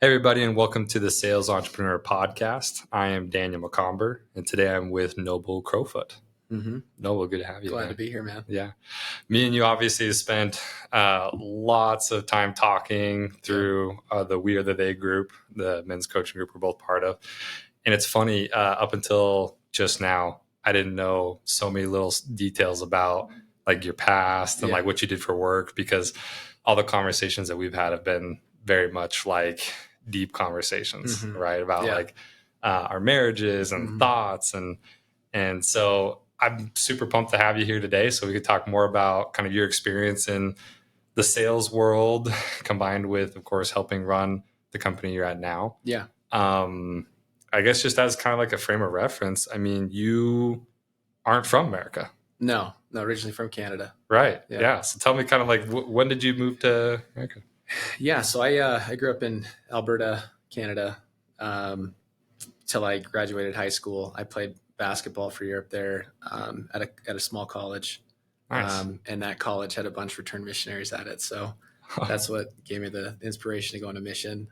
Hey, everybody, and welcome to the Sales Entrepreneur Podcast. I am Daniel McComber, and today I'm with Noble Crowfoot. Noble, good to have you. Glad man. to be here, man. Yeah. Me and you obviously have spent lots of time talking through the We Are the They group, the men's coaching group we're both part of. And it's funny, up until just now, I didn't know so many little details about like your past and like what you did for work, because all the conversations that we've had have been very much like deep conversations, right? About like our marriages and thoughts. And so I'm super pumped to have you here today so we could talk more about kind of your experience in the sales world combined with, of course, helping run the company you're at now. Yeah. I guess just as kind of like a frame of reference, I mean, you aren't from America. No, originally from Canada. Right. Yeah. So tell me kind of like, when did you move to America? Yeah. So I grew up in Alberta, Canada, till I graduated high school. I played basketball for Europe there at a small college. Nice. And that college had a bunch of return missionaries at it. So that's what gave me the inspiration to go on a mission.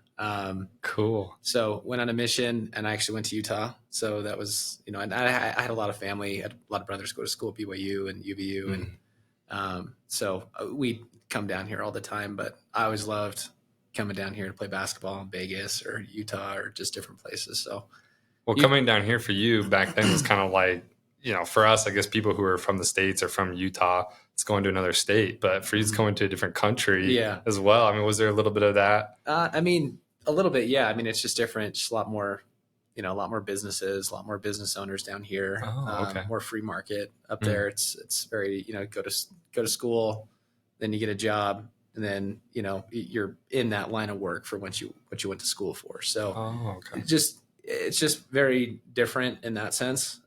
Cool. So went on a mission, and I actually went to Utah. So that was, and I had a lot of family, had a lot of brothers go to school at BYU and UVU. And so we come down here all the time, but I always loved coming down here to play basketball in Vegas or Utah or just different places. So, well, coming down here for you back then was kind of like, for us, I guess people who are from the States or from Utah, it's going to another state, but for you, it's going to a different country as well. I mean, was there a little bit of that? A little bit, yeah. I mean, it's just different, just a lot more businesses, a lot more business owners down here. More free market up there. It's very, go to school, then you get a job, and then you're in that line of work for what you went to school for. So it's just very different in that sense.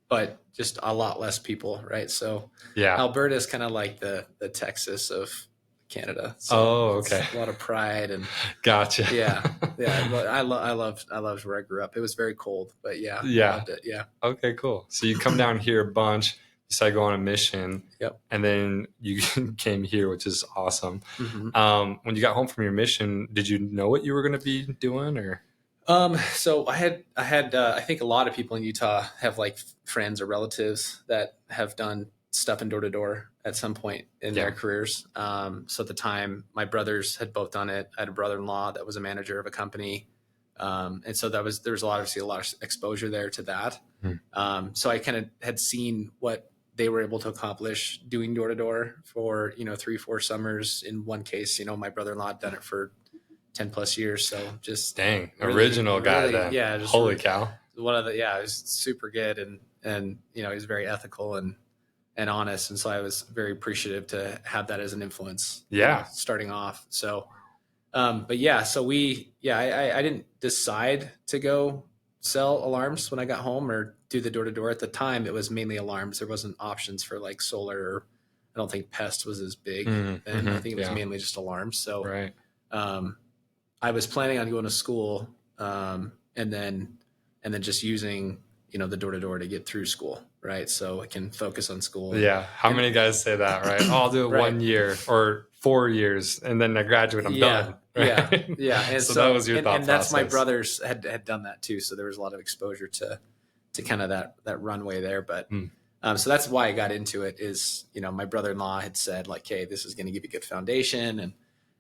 But just a lot less people, right? So Alberta is kind of like the Texas of Canada. So a lot of pride and gotcha. I loved where I grew up. It was very cold, but I loved it. Yeah. Okay, cool. So you come down here a bunch, you decided to go on a mission. And then you came here, which is awesome. When you got home from your mission, did you know what you were going to be doing, or? So I had I think a lot of people in Utah have like friends or relatives that have done stuff in door-to-door at some point in their careers. So at the time, my brothers had both done it. I had a brother-in-law that was a manager of a company. And so there was a lot of exposure there to that. So I kind of had seen what they were able to accomplish doing door-to-door for, 3-4 summers. In one case, my brother-in-law had done it for 10 plus years. So just original guy then. Yeah. Holy cow. One of it was super good. And, he was very ethical and honest. And so I was very appreciative to have that as an influence. Starting off. So, I didn't decide to go sell alarms when I got home or do the door-to-door. At the time, it was mainly alarms. There wasn't options for like solar, or I don't think pest was as big. And I think it was mainly just alarms. So, I was planning on going to school, and then just using, the door-to-door to get through school. Right. So I can focus on school. How many guys say that, right? Oh, I'll do it 1 year or 4 years, and then I graduate, I'm done. Right? And so that was your thought and that's process. My brothers had done that too. So there was a lot of exposure to kind of that runway there. But so that's why I got into it is, my brother-in-law had said like, hey, this is going to give you a good foundation. And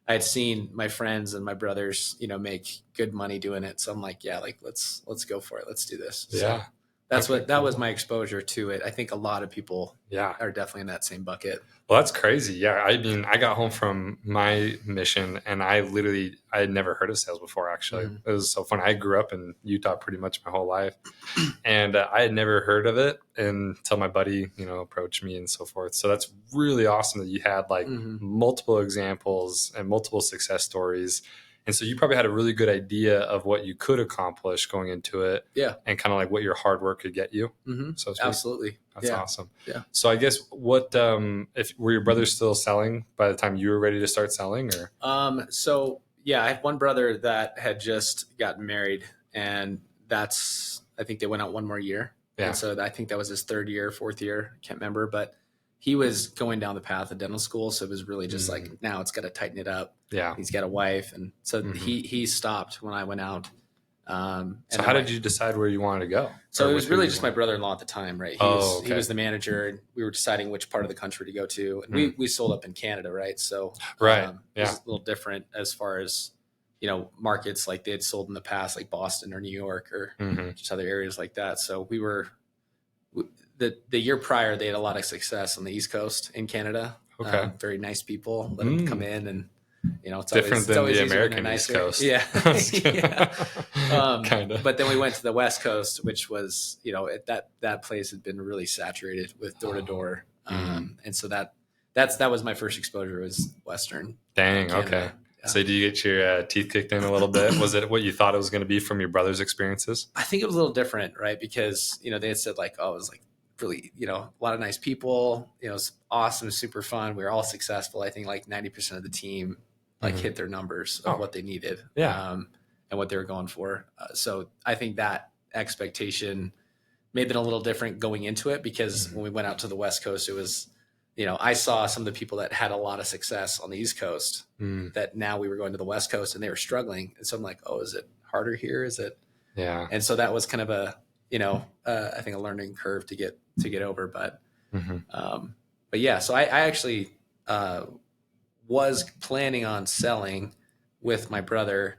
I had seen my friends and my brothers, make good money doing it. So I'm like, let's go for it. Let's do this. So that was my exposure to it. I think a lot of people are definitely in that same bucket. Well, that's crazy. Yeah. I mean, I got home from my mission and I had never heard of sales before, actually. It was so funny. I grew up in Utah pretty much my whole life. And I had never heard of it until my buddy, approached me and so forth. So that's really awesome that you had like multiple examples and multiple success stories. And so you probably had a really good idea of what you could accomplish going into it. And kind of like what your hard work could get you. So absolutely. That's awesome. Yeah. So I guess if were your brothers still selling by the time you were ready to start selling, or? I had one brother that had just gotten married, and I think they went out one more year. And so I think that was his third year, fourth year. I can't remember, but he was going down the path of dental school. So it was really just like, now it's got to tighten it up. Yeah. He's got a wife. And so he stopped when I went out. So how did you decide where you wanted to go? So it was really just my brother-in-law at the time, right? He was the manager, and we were deciding which part of the country to go to. And we sold up in Canada, right? So it was a little different as far as, markets like they had sold in the past, like Boston or New York or just other areas like that. So we were the year prior, they had a lot of success on the East Coast in Canada. Okay. Very nice people. Let them come in, and it's different than the American East Coast. Yeah. Kind of. But then we went to the West Coast, which was, that place had been really saturated with door to door. And so that was my first exposure, was Western. Dang. Canada. Okay. Yeah. So do you get your teeth kicked in a little bit? Was it what you thought it was going to be from your brother's experiences? I think it was a little different, right? Because, they had said like, oh, it was like really, a lot of nice people, it was awesome, super fun. We were all successful. I think like 90% of the team hit their numbers of what they needed, and what they were going for. So I think that expectation may have been a little different going into it, because when we went out to the West Coast, it was, I saw some of the people that had a lot of success on the East Coast that now we were going to the West Coast and they were struggling. And so I'm like, oh, is it harder here? Is it? Yeah. And so that was kind of a, I think a learning curve to get over. But yeah, so I actually, was planning on selling with my brother,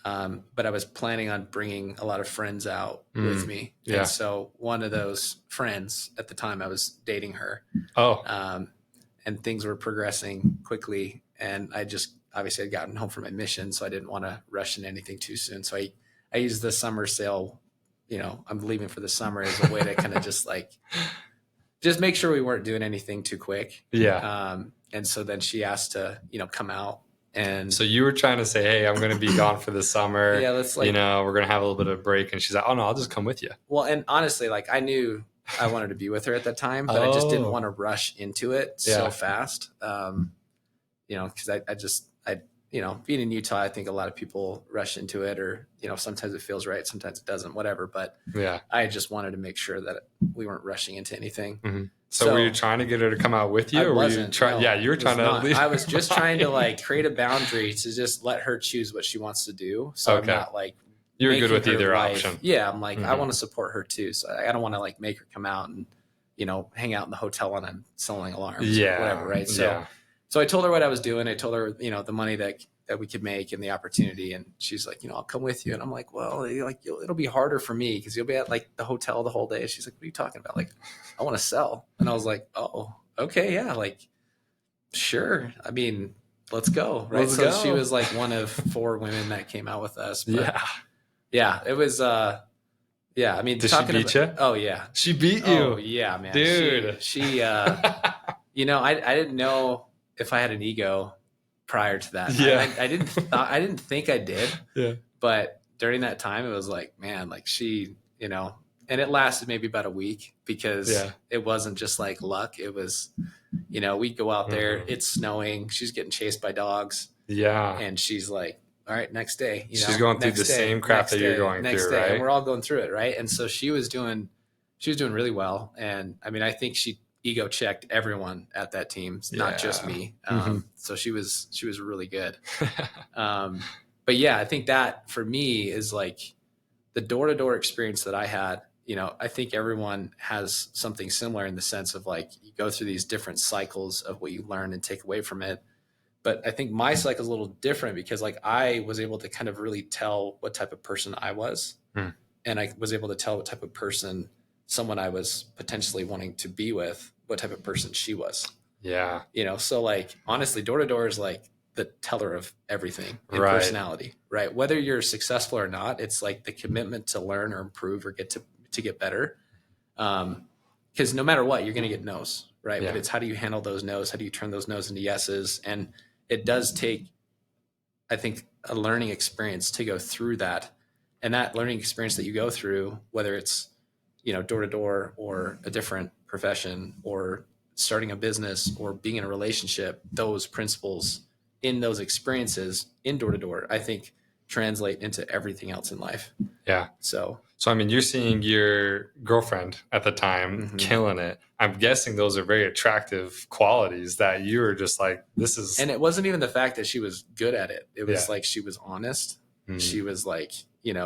but I was planning on bringing a lot of friends out with me. Yeah. And so one of those friends at the time, I was dating her. And things were progressing quickly. And I just obviously had gotten home from my mission, so I didn't want to rush into anything too soon. So I used the summer sale, I'm leaving for the summer, as a way to kind of just make sure we weren't doing anything too quick. Yeah. And so then she asked to, come out. And so you were trying to say, hey, I'm going to be gone for the summer. Yeah, let's we're going to have a little bit of a break. And she's like, oh no, I'll just come with you. Well, and honestly, like I knew I wanted to be with her at that time, but I just didn't want to rush into it so fast. Because I being in Utah, I think a lot of people rush into it, or, sometimes it feels right, sometimes it doesn't, whatever. But I just wanted to make sure that we weren't rushing into anything. So were you trying to get her to come out with you? Or were you trying? Yeah, you were trying to leave. I was just trying to create a boundary to just let her choose what she wants to do. So I'm not you're good with either option. Yeah, I'm like, I want to support her too. So I don't want to make her come out and, hang out in the hotel when I'm selling alarms or whatever. Right. So I told her what I was doing. I told her, the money that we could make and the opportunity. And she's like, I'll come with you. And I'm like, well, it'll be harder for me because you'll be at the hotel the whole day. She's like, what are you talking about? I want to sell. And I was like, oh, okay. Yeah. Sure. I mean, let's go. Right. Let's go. She was one of 4 women that came out with us. But yeah, it was, I mean, did she beat you? Oh yeah. She beat you. Oh yeah, man. Dude. She I didn't know if I had an ego prior to that. Yeah. I didn't think I did. Yeah. But during that time, it was man, she, and it lasted maybe about a week, because it wasn't just luck. It was, we'd go out there, it's snowing, she's getting chased by dogs. Yeah. And she's like, all right, next day. She's going through the same crap that you're going through, right? And we're all going through it, right? And so she was doing really well. And I mean, I think she ego checked everyone at that team, not just me. So she was really good. But yeah, I think that for me is the door-to-door experience that I had. I think everyone has something similar in the sense of you go through these different cycles of what you learn and take away from it. But I think my cycle is a little different because I was able to kind of really tell what type of person I was. And I was able to tell what type of person someone I was potentially wanting to be with, what type of person she was. Yeah. So honestly, door to door is the teller of everything in personality, right? Whether you're successful or not, it's the commitment to learn or improve or get to get better. Because no matter what, you're going to get no's, right? Yeah. But it's how do you handle those no's? How do you turn those no's into yeses? And it does take, I think, a learning experience to go through that. And that learning experience that you go through, whether it's, door to door or a different profession or starting a business or being in a relationship, those principles in those experiences in door to door, I think translate into everything else in life. Yeah. So I mean, you're seeing your girlfriend at the time killing it. I'm guessing those are very attractive qualities that you were just like, this is. And it wasn't even the fact that she was good at it. It was like she was honest. She was like,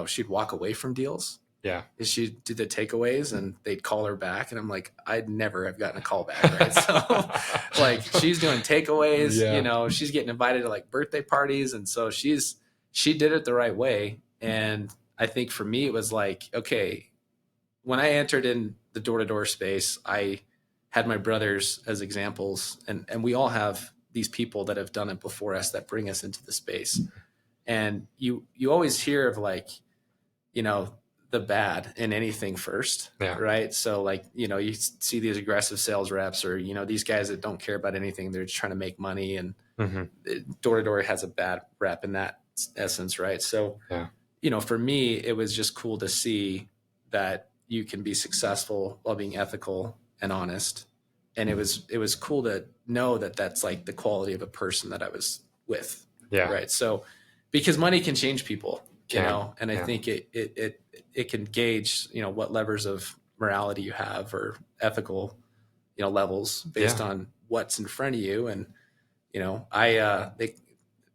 she'd walk away from deals. Yeah. And she did the takeaways and they'd call her back. And I'm like, I'd never have gotten a call back. Right. So like she's doing takeaways, she's getting invited to like birthday parties. And so she did it the right way. And I think for me, it was like, okay, when I entered in the door-to-door space, I had my brothers as examples, and we all have these people that have done it before us that bring us into the space. And you always hear of like, the bad in anything first, right? So like, you see these aggressive sales reps or, these guys that don't care about anything. They're just trying to make money, and door-to-door has a bad rep in that essence, right? So, for me, it was just cool to see that you can be successful while being ethical and honest. And it was cool to know that that's like the quality of a person that I was with. Yeah. Right. So, because money can change people, and I think it can gauge, what levers of morality you have or ethical, levels based on what's in front of you. And,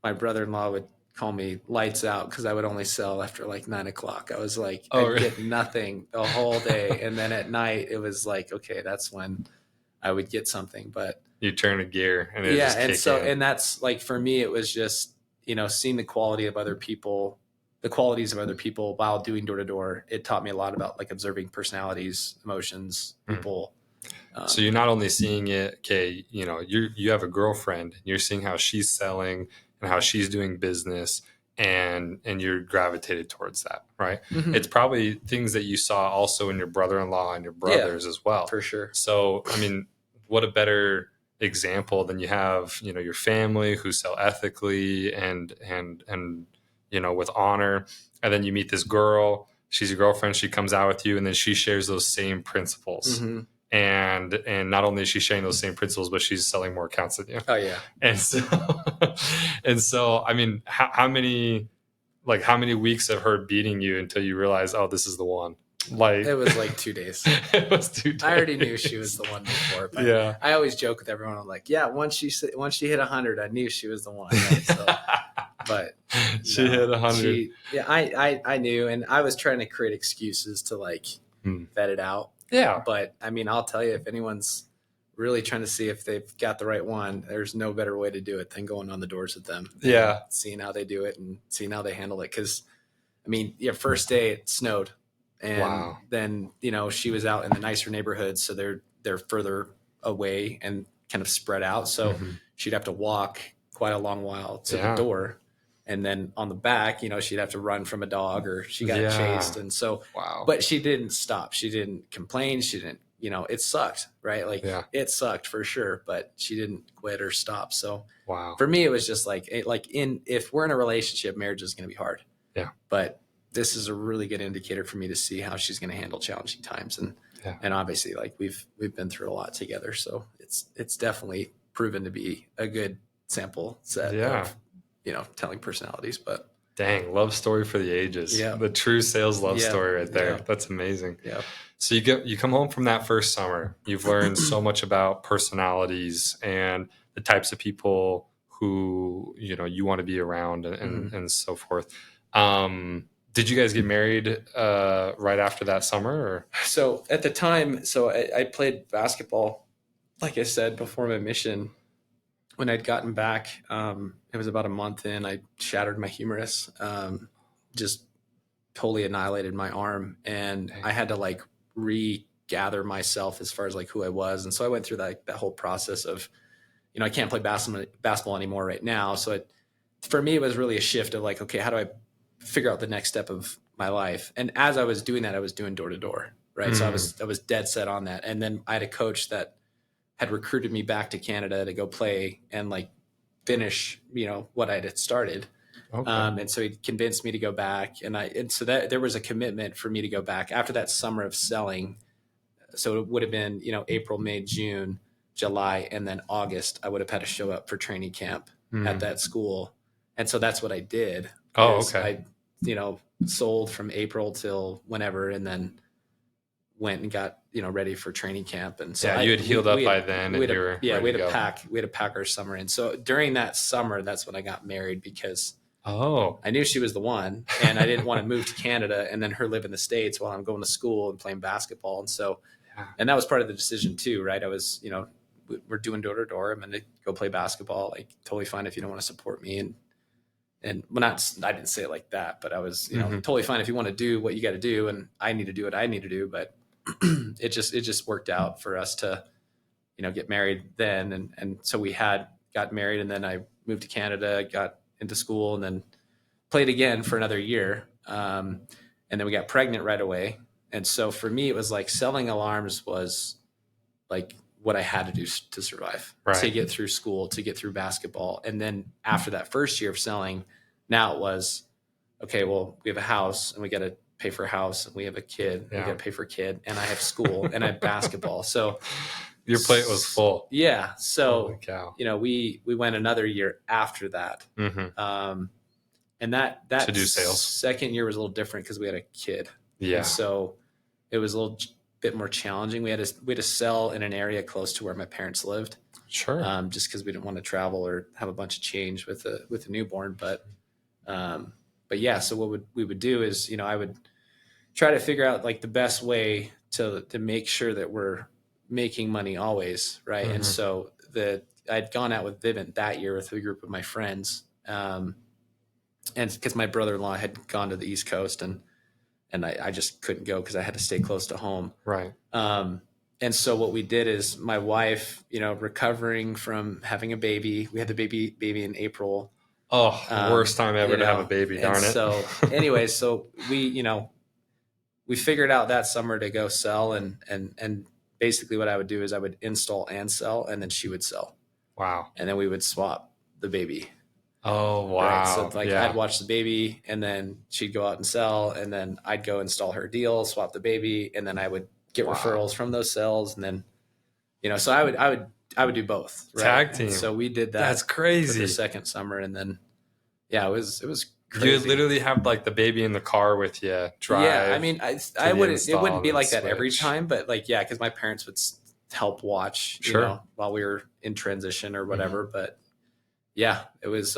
my brother-in-law would call me lights out because I would only sell after like 9:00. I was like, I'd get nothing the whole day. And then at night it was like, okay, that's when I would get something. But you turn a gear and and that's like, for me, it was just, seeing the qualities of other people while doing door to door. It taught me a lot about like observing personalities, emotions, people. So you're not only seeing it, okay, you have a girlfriend, you're seeing how she's selling and how she's doing business, and you're gravitated towards that, right? It's probably things that you saw also in your brother-in-law and your brothers as well. For sure. So, I mean, what a better example than you have, your family who sell ethically and with honor. And then you meet this girl, she's your girlfriend, she comes out with you, and then she shares those same principles. And not only is she sharing those same principles, but she's selling more accounts than you. Oh yeah. And so I mean, how many weeks of her beating you until you realize, oh, this is the one? Like, it was like 2 days. It was 2 days. I already knew she was the one before, but I always joke with everyone. I'm like, once she hit 100, I knew she was the one. Right? So, but she hit 100. I knew, and I was trying to create excuses to like vet it out. Yeah. But I mean, I'll tell you, if anyone's really trying to see if they've got the right one, there's no better way to do it than going on the doors with them. Yeah. Seeing how they do it and seeing how they handle it. Cause I mean, first day it snowed, and then, she was out in the nicer neighborhoods. So they're further away and kind of spread out. So she'd have to walk quite a long while to the door. And then on the back, she'd have to run from a dog, or she got chased. And so, but she didn't stop. She didn't complain. She didn't, it sucked, right? Like it sucked for sure, but she didn't quit or stop. So for me, it was just like, if we're in a relationship, marriage is going to be hard. Yeah. But this is a really good indicator for me to see how she's going to handle challenging times. And obviously, like we've been through a lot together. So it's definitely proven to be a good sample set of, telling personalities. But dang, love story for the ages. Yeah. The true sales love story right there. Yeah. That's amazing. Yeah. So you come home from that first summer, you've learned so much about personalities and the types of people who, you want to be around and so forth. Did you guys get married right after that summer? Or? So at the time, I played basketball, like I said, before my mission. When I'd gotten back, it was about a month in, I shattered my humerus, just totally annihilated my arm. And I had to like regather myself as far as like who I was. And so I went through that whole process of, I can't play basketball anymore right now. So for me, it was really a shift of like, okay, how do I figure out the next step of my life? And as I was doing that, I was doing door to door. Right. So I was dead set on that. And then I had a coach that had recruited me back to Canada to go play and like finish, what I had started. Okay. And so he convinced me to go back, and so that there was a commitment for me to go back after that summer of selling. So it would have been, April, May, June, July, and then August, I would have had to show up for training camp at that school. And so that's what I did. Oh, okay. I, sold from April till whenever, and then went and got, ready for training camp. And so you had healed up by then, and you were ready to go. We had to pack our summer in. So during that summer, that's when I got married, because Oh, I knew she was the one, and I didn't want to move to Canada and then her live in the States while I'm going to school and playing basketball. And so, and that was part of the decision too, right? I was, we're doing door to door. I'm going to go play basketball. Like, totally fine if you don't want to support me. And I didn't say it like that, but I was, totally fine if you want to do what you got to do, and I need to do what I need to do. But it just worked out for us to, get married then. And so we got married, and then I moved to Canada, got into school, and then played again for another year. And then we got pregnant right away. And so for me, it was like selling alarms was like what I had to do to survive, to get through school, to get through basketball. And then after that first year of selling, now it was, okay, well, we have a house, and we got to pay for a house, and we have a kid, and we got to pay for a kid, and I have school, and I have basketball. So your plate was full. Yeah. So, holy cow. We went another year after that. And that to do sales. Second year was a little different because we had a kid. Yeah. And so it was a little bit more challenging. We had to sell in an area close to where my parents lived. Sure. Just because we didn't want to travel or have a bunch of change with a newborn. But yeah, so what we would do is, I would try to figure out like the best way to make sure that we're making money always. Right. And so I'd gone out with Vivint that year with a group of my friends. And because my brother-in-law had gone to the East Coast, and I just couldn't go because I had to stay close to home. Right. And so what we did is, my wife, recovering from having a baby, we had the baby in April. Oh, worst time ever to have a baby, darn it. So anyway, so we figured out that summer to go sell, and basically what I would do is I would install and sell, and then she would sell. Wow. And then we would swap the baby. Oh, wow. Right? So I'd watch the baby, and then she'd go out and sell, and then I'd go install her deal, swap the baby, and then I would get referrals from those sales. And then, so I would do both. Right? Tag team. And so we did that. That's crazy. For the second summer. And then, it was crazy. You literally have like the baby in the car with you, drive. Yeah. I mean, I wouldn't, it wouldn't be like that every time, but because my parents would help watch, while we were in transition or whatever. But yeah, it was,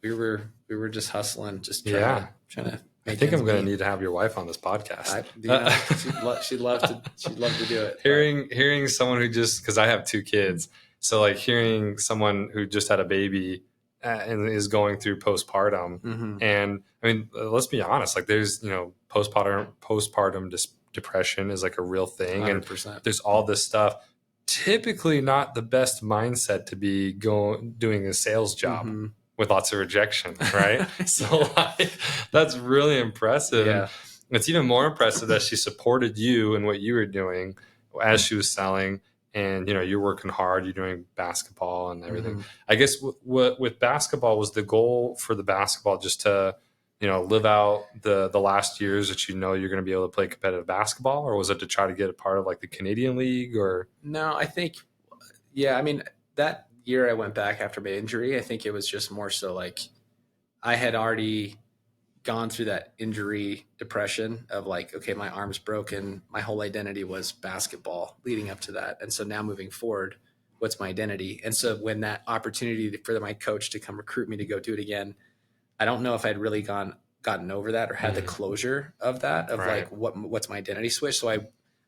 we were just hustling, just trying to I think I'm going to need to have your wife on this podcast. She'd love to do it. Hearing someone who because I have 2 kids. So like hearing someone who just had a baby and is going through postpartum. And I mean, let's be honest, like there's, postpartum depression is like a real thing. 100%. And there's all this stuff. Typically not the best mindset to be doing a sales job with lots of rejection, right? So that's really impressive. Yeah. It's even more impressive that she supported you and what you were doing as she was selling. And, you're working hard, you're doing basketball and everything. I guess with basketball, was the goal for the basketball just to, live out the last years that you're going to be able to play competitive basketball, or was it to try to get a part of like the Canadian League? Or no, I think, I mean, that year I went back after my injury, I think it was just more so like I had already gone through that injury depression of like, okay, my arm's broken. My whole identity was basketball leading up to that. And so now moving forward, what's my identity? And so when that opportunity for my coach to come recruit me to go do it again, I don't know if I'd really gotten over that or had the closure of that, of like, what's my identity switch. So I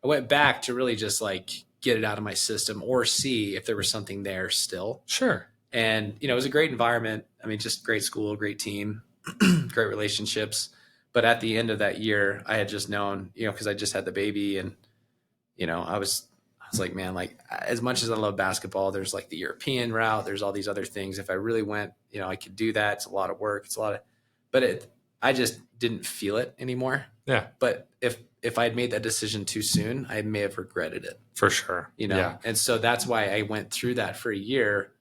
went back to really just like get it out of my system or see if there was something there still. Sure. And, it was a great environment. I mean, just great school, great team, great relationships. But at the end of that year, I had just known, because I just had the baby, and, I was like, man, like as much as I love basketball, there's like the European route, there's all these other things. If I really went, I could do that. It's a lot of work. But I just didn't feel it anymore. Yeah. But if I'd made that decision too soon, I may have regretted it. For sure. Yeah. And so that's why I went through that for a year.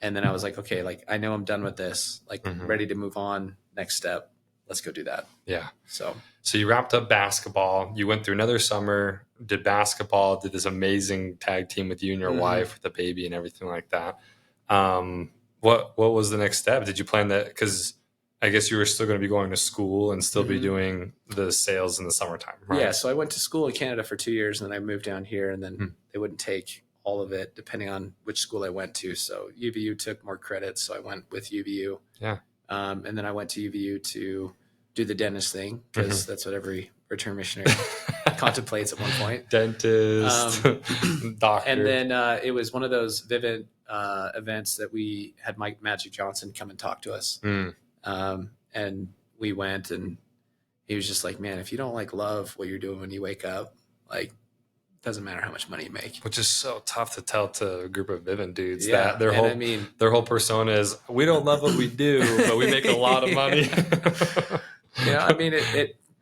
And then I was like, okay, like I know I'm done with this, like ready to move on. Next step. Let's go do that. Yeah. So you wrapped up basketball. You went through another summer, did basketball, did this amazing tag team with you and your wife with the baby and everything like that. What was the next step? Did you plan that? Because I guess you were still going to be going to school and still be doing the sales in the summertime, right? Yeah. So I went to school in Canada for 2 years, and then I moved down here, and then they wouldn't take all of it depending on which school I went to. So UVU took more credits, so I went with UVU. Yeah. And then I went to UVU to do the dentist thing, because that's what every return missionary contemplates at one point. Dentist, doctor. And then it was one of those vivid events that we had Mike Magic Johnson come and talk to us. And we went, and he was just like, man, if you don't like love what you're doing when you wake up, like, doesn't matter how much money you make. Which is so tough to tell to a group of Vivint dudes Yeah, that their whole persona is, we don't love what we do, but we make a lot of money. I mean,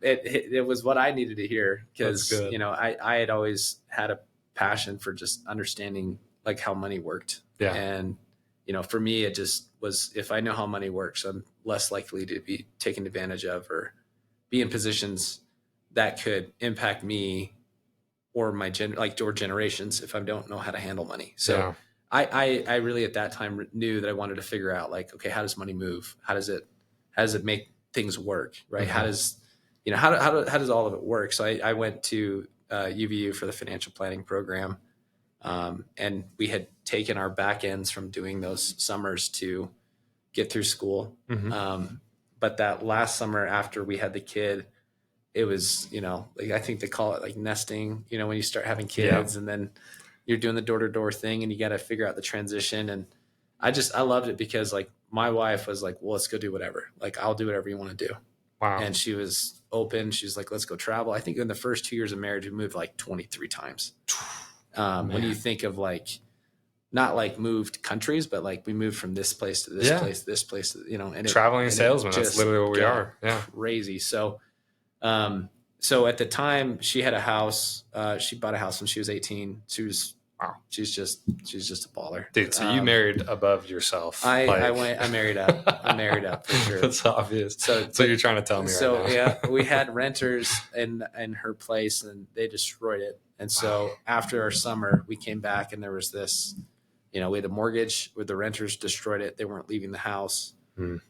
it was what I needed to hear, because, I had always had a passion for just understanding like how money worked. Yeah. And, for me, it just was, if I know how money works, I'm less likely to be taken advantage of or be in positions that could impact me or my or generations if I don't know how to handle money. So I really at that time knew that I wanted to figure out, like, okay, how does money move? How does it make things work? Right. How does all of it work? So I went to UVU for the financial planning program. And we had taken our back ends from doing those summers to get through school. But that last summer after we had the kid, it was, like, I think they call it like nesting, when you start having kids and then you're doing the door-to-door thing and you got to figure out the transition. And I loved it because, like, my wife was like, well, let's go do whatever. Like, I'll do whatever you want to do. Wow. And she was open. She was like, let's go travel. I think in the first 2 years of marriage, we moved like 23 times. When you think of, like, not like moved countries, but like we moved from this place to this place, this place, and traveling salesman. That's literally what we are. Yeah. Crazy. So at the time she had a house, she bought a house when she was 18. She's just a baller. Dude, so you married above yourself. I married up. I married up for sure. That's obvious. So you're trying to tell me right now. Yeah, we had renters in her place and they destroyed it. And so after our summer, we came back and there was this, we had a mortgage where the renters destroyed it. They weren't leaving the house.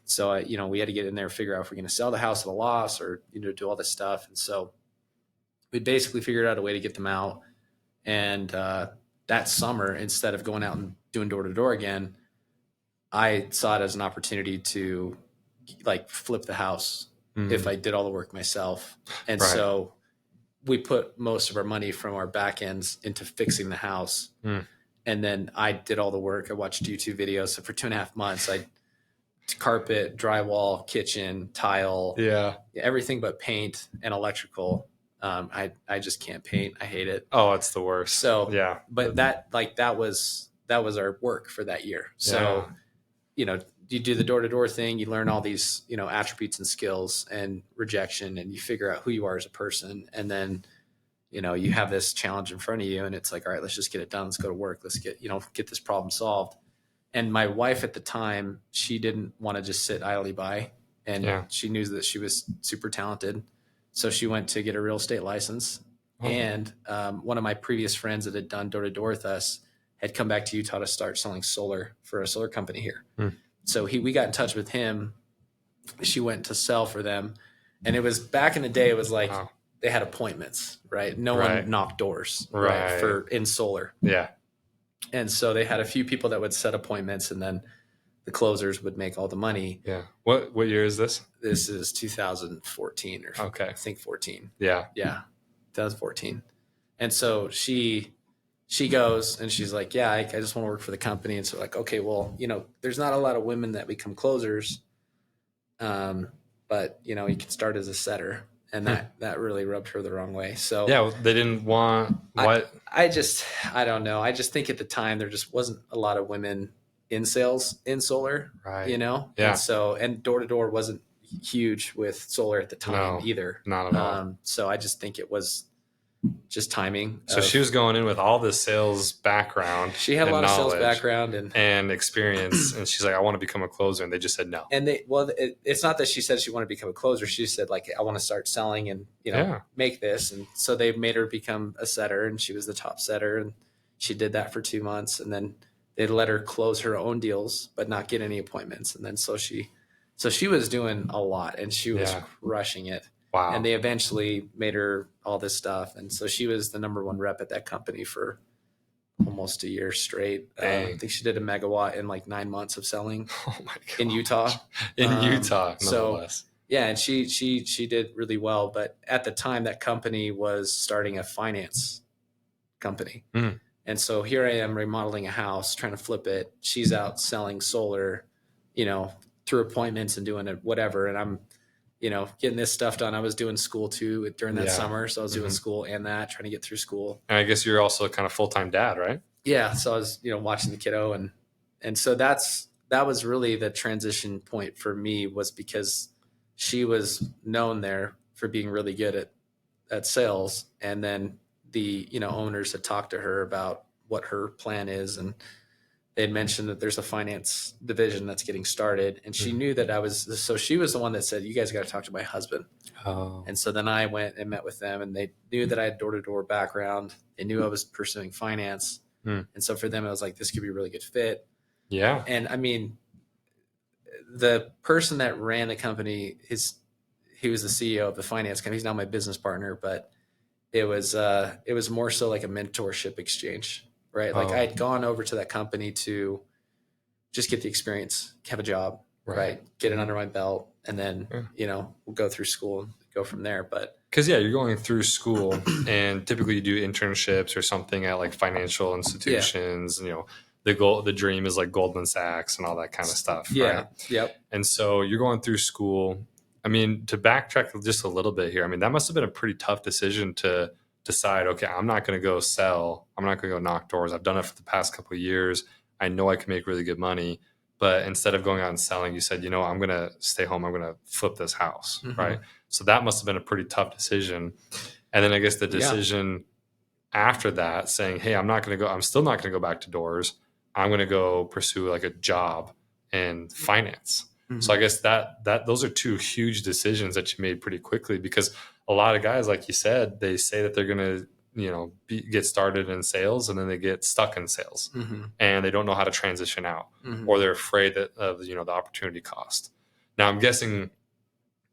So, we had to get in there and figure out if we're going to sell the house at a loss or, do all this stuff. And so we basically figured out a way to get them out. And that summer, instead of going out and doing door to door again, I saw it as an opportunity to, like, flip the house if I did all the work myself. And so we put most of our money from our back ends into fixing the house. And then I did all the work. I watched YouTube videos. So for 2.5 months, I carpet, drywall, kitchen, tile, everything but paint and electrical. I just can't paint. I hate it. Oh, it's the worst. So but that was our work for that year. So you do the door-to-door thing, you learn all these attributes and skills and rejection, and you figure out who you are as a person. And then you have this challenge in front of you, and it's like, all right, let's just get it done. Let's go to work. Let's get this problem solved. And my wife at the time, she didn't want to just sit idly by, and she knew that she was super talented. So she went to get a real estate license. And one of my previous friends that had done door to door with us had come back to Utah to start selling solar for a solar company here. So we got in touch with him. She went to sell for them. And it was back in the day, it was like, they had appointments, right? No one knocked doors for in solar. Yeah. And so they had a few people that would set appointments, and then the closers would make all the money. Yeah. What year is this? This is 2014 or I think 14. Yeah. Yeah. 2014. And so she goes and she's like, yeah, I just want to work for the company. And so, like, okay, well, there's not a lot of women that become closers. But you can start as a setter. And that really rubbed her the wrong way. So they didn't want what? I don't know. I just think at the time there just wasn't a lot of women in sales in solar, right? Yeah. And so, and door to door wasn't huge with solar at the time either. Not at all. So I just think it was just timing. So she was going in with all this sales background. She had a lot of sales background and experience, and she's like, I want to become a closer, and they just said no. And it's not that she said she wanted to become a closer. She said, like, I want to start selling and make this. And so they made her become a setter, and she was the top setter, and she did that for 2 months, and then they let her close her own deals but not get any appointments. And then so she So she was doing a lot and she was crushing it. Wow. And they eventually made her all this stuff. And so she was the number one rep at that company for almost a year straight. I think she did a megawatt in like 9 months of selling in Utah. In Utah, nonetheless. So yeah, and she did really well. But at the time, that company was starting a finance company. Mm. And so here I am remodeling a house, trying to flip it. She's out selling solar, through appointments and doing it, whatever. And I'm, getting this stuff done. I was doing school too during that summer. So I was doing school and that, trying to get through school. And I guess you're also kind of full-time dad, right? Yeah. So I was, watching the kiddo and so that was really the transition point for me, was because she was known there for being really good at sales. And then the, owners had talked to her about what her plan is. And they had mentioned that there's a finance division that's getting started. And she knew that so she was the one that said, you guys got to talk to my husband. Oh. And so then I went and met with them, and they knew that I had door-to-door background. They knew I was pursuing finance. And so for them, I was like, this could be a really good fit. Yeah. And I mean, the person that ran the company, he was the CEO of the finance company. He's now my business partner, but it was more so like a mentorship exchange, right? Like I had gone over to that company to just get the experience, have a job, right? Get it under my belt, and then, we'll go through school and go from there. But because you're going through school and typically you do internships or something at like financial institutions, the dream is like Goldman Sachs and all that kind of stuff. Yeah. Right? Yep. And so you're going through school. I mean, to backtrack just a little bit here, I mean, that must have been a pretty tough decision to decide, okay, I'm not going to go sell. I'm not going to go knock doors. I've done it for the past couple of years. I know I can make really good money. But instead of going out and selling, you said, I'm going to stay home. I'm going to flip this house. Right. So that must have been a pretty tough decision. And then I guess the decision after that, saying, hey, I'm still not going to go back to doors. I'm going to go pursue like a job in finance. So I guess that those are two huge decisions that you made pretty quickly, because a lot of guys, like you said, they say that they're going to, get started in sales and then they get stuck in sales and they don't know how to transition out, or they're afraid of the opportunity cost. Now I'm guessing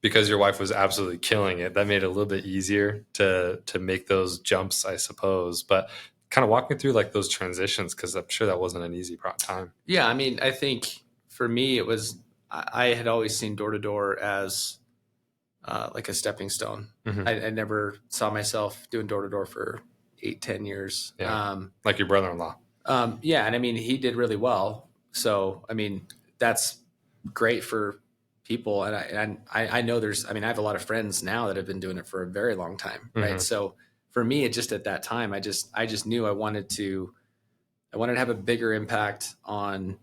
because your wife was absolutely killing it, that made it a little bit easier to make those jumps, I suppose. But kind of walk me through like those transitions, because I'm sure that wasn't an easy time. Yeah. I mean, I think for me, I had always seen door-to-door as like a stepping stone. I never saw myself doing door-to-door for 8-10 years. Yeah. Like your brother-in-law. Yeah. And I mean, he did really well. So, I mean, that's great for people. And I know I have a lot of friends now that have been doing it for a very long time. Right. So for me, it just at that time, I just knew I wanted to have a bigger impact on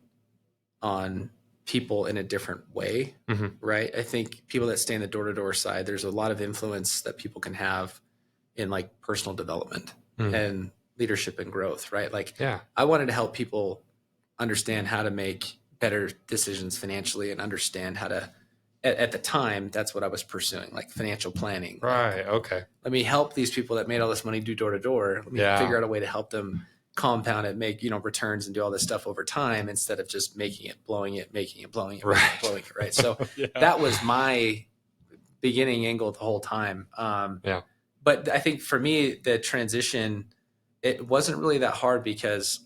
people in a different way. Right. I think people that stay in the door-to-door side, there's a lot of influence that people can have in like personal development and leadership and growth. Right. Like, I wanted to help people understand how to make better decisions financially and understand how to, at the time, that's what I was pursuing, like financial planning. Right. Like, okay. Let me help these people that made all this money do door-to-door. Let me figure out a way to help them compound it, make, returns and do all this stuff over time, instead of just making it, blowing it, making it, blowing it, right. blowing it. Right. So that was my beginning angle the whole time. But I think for me, the transition, it wasn't really that hard, because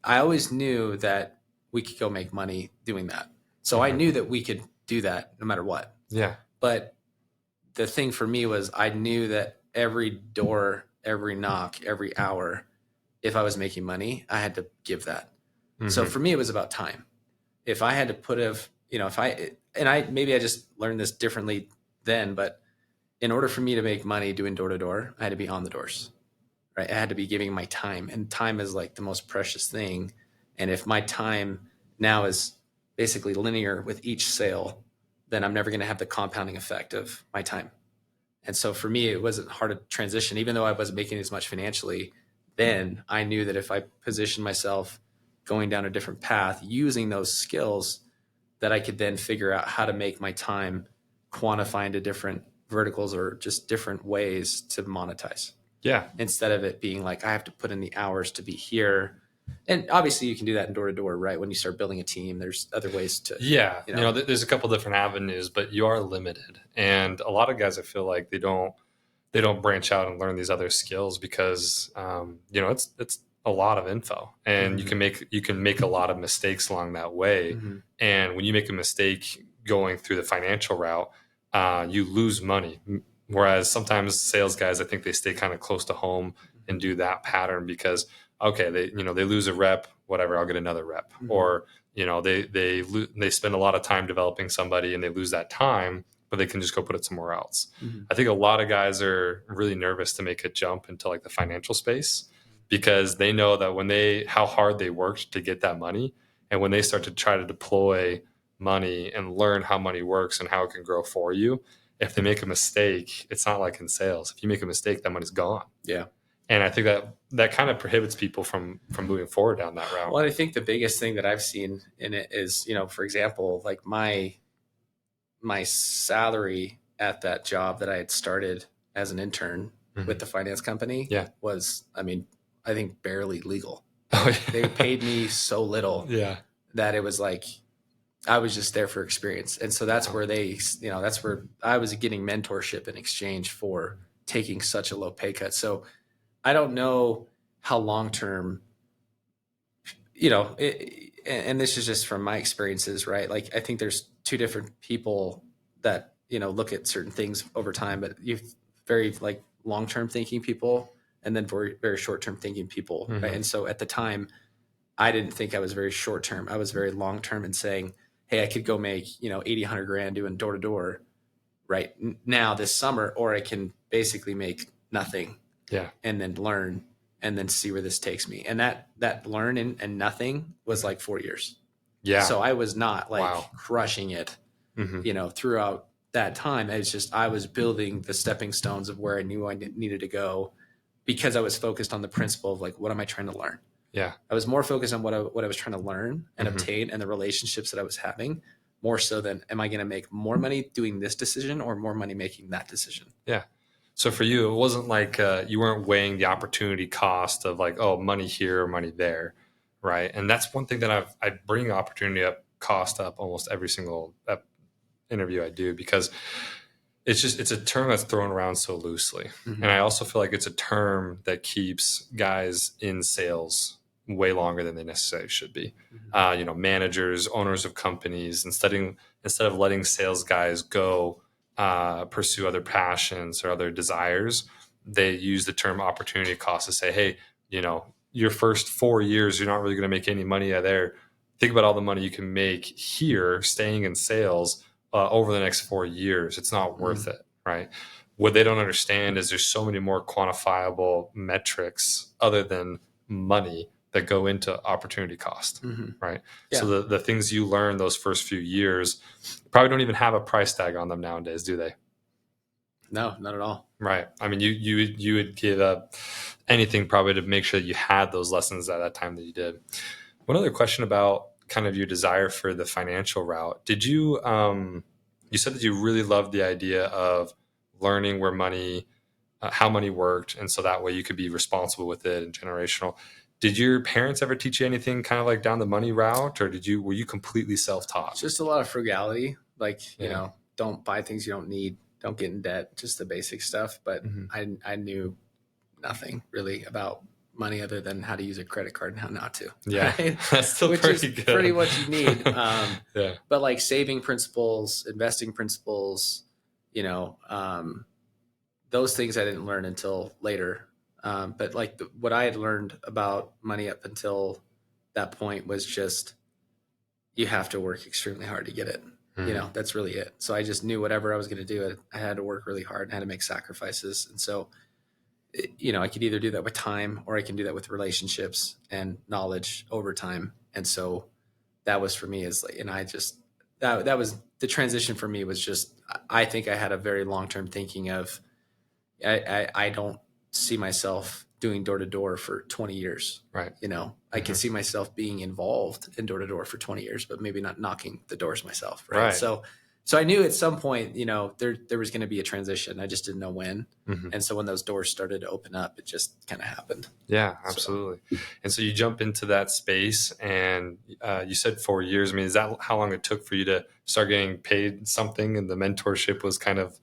I always knew that we could go make money doing that. So I knew that we could do that no matter what. Yeah. But the thing for me was, I knew that every door, every knock, every hour, if I was making money, I had to give that. So for me, it was about time. If I had to maybe I just learned this differently then, but in order for me to make money doing door-to-door, I had to be on the doors, right? I had to be giving my time, and time is like the most precious thing. And if my time now is basically linear with each sale, then I'm never going to have the compounding effect of my time. And so for me, it wasn't hard to transition, even though I wasn't making as much financially. Then I knew that if I positioned myself going down a different path, using those skills, that I could then figure out how to make my time quantify into different verticals or just different ways to monetize. Yeah. Instead of it being like, I have to put in the hours to be here, And obviously you can do that in door to door, right? When you start building a team, there's other ways to, there's a couple different avenues, but you are limited. And a lot of guys, I feel like they don't branch out and learn these other skills because, it's a lot of info, and you can make a lot of mistakes along that way. And when you make a mistake going through the financial route, you lose money. Whereas sometimes sales guys, I think they stay kind of close to home and do that pattern because, okay, they lose a rep, whatever, I'll get another rep. Or, they spend a lot of time developing somebody and they lose that time, but they can just go put it somewhere else. I think a lot of guys are really nervous to make a jump into like the financial space because they know that how hard they worked to get that money. And when they start to try to deploy money and learn how money works and how it can grow for you, if they make a mistake, it's not like in sales. If you make a mistake, that money's gone. Yeah. And I think that kind of prohibits people from moving forward down that route. Well, I think the biggest thing that I've seen in it is, for example, like my salary at that job that I had started as an intern with the finance company was, I think barely legal. Oh, yeah. They paid me so little that it was like, I was just there for experience. And so that's where that's where I was getting mentorship in exchange for taking such a low pay cut. So I don't know how long-term, and this is just from my experiences, right? Like, I think there's two different people that, look at certain things over time, but you've very like long-term thinking people and then very, very short-term thinking people. Right? And so at the time, I didn't think I was very short-term. I was very long-term in saying, hey, I could go make, 80, 100 grand doing door to door right now this summer, or I can basically make nothing and then learn and then see where this takes me. And that learn and nothing was like 4 years. Yeah. So I was not like crushing it, throughout that time. It's just, I was building the stepping stones of where I knew I needed to go because I was focused on the principle of like, what am I trying to learn? Yeah. I was more focused on what I was trying to learn and obtain and the relationships that I was having, more so than am I going to make more money doing this decision or more money making that decision? Yeah. So for you, it wasn't like you weren't weighing the opportunity cost of like, oh, money here, money there, right? And that's one thing that I bring opportunity cost up almost every single interview I do, because it's a term that's thrown around so loosely. And I also feel like it's a term that keeps guys in sales way longer than they necessarily should be. Managers, owners of companies, instead of letting sales guys go pursue other passions or other desires, they use the term opportunity cost to say, hey, your first 4 years, you're not really going to make any money out there. Think about all the money you can make here, staying in sales over the next 4 years. It's not worth it, right? What they don't understand is there's so many more quantifiable metrics other than money that go into opportunity cost, right? Yeah. So the things you learn those first few years probably don't even have a price tag on them nowadays, do they? No, not at all. Right. I mean, you would give up anything probably to make sure that you had those lessons at that time that you did. One other question about kind of your desire for the financial route. Did you, you said that you really loved the idea of learning where money, how money worked. And so that way you could be responsible with it and generational. Did your parents ever teach you anything kind of like down the money route, or were you completely self-taught? Just a lot of frugality, like, don't buy things you don't need, don't get in debt, just the basic stuff. But I knew nothing really about money other than how to use a credit card and how not to. Yeah, right? That's still pretty good. Pretty what you need. But like saving principles, investing principles, those things I didn't learn until later. But like what I had learned about money up until that point was just, you have to work extremely hard to get it. That's really it. So I just knew whatever I was going to do, I had to work really hard and had to make sacrifices. And so, I could either do that with time or I can do that with relationships and knowledge over time. And so that was for me that was the transition for me was just, I think I had a very long-term thinking of, I don't see myself doing door to door for 20 years. Right. I can see myself being involved in door to door for 20 years, but maybe not knocking the doors myself. Right. So So I knew at some point, you know, there was going to be a transition. I just didn't know when. Mm-hmm. And so when those doors started to open up, it just kind of happened. Yeah, absolutely. So. And so you jump into that space, and you said 4 years. I mean, is that how long it took for you to start getting paid something, and the mentorship was kind of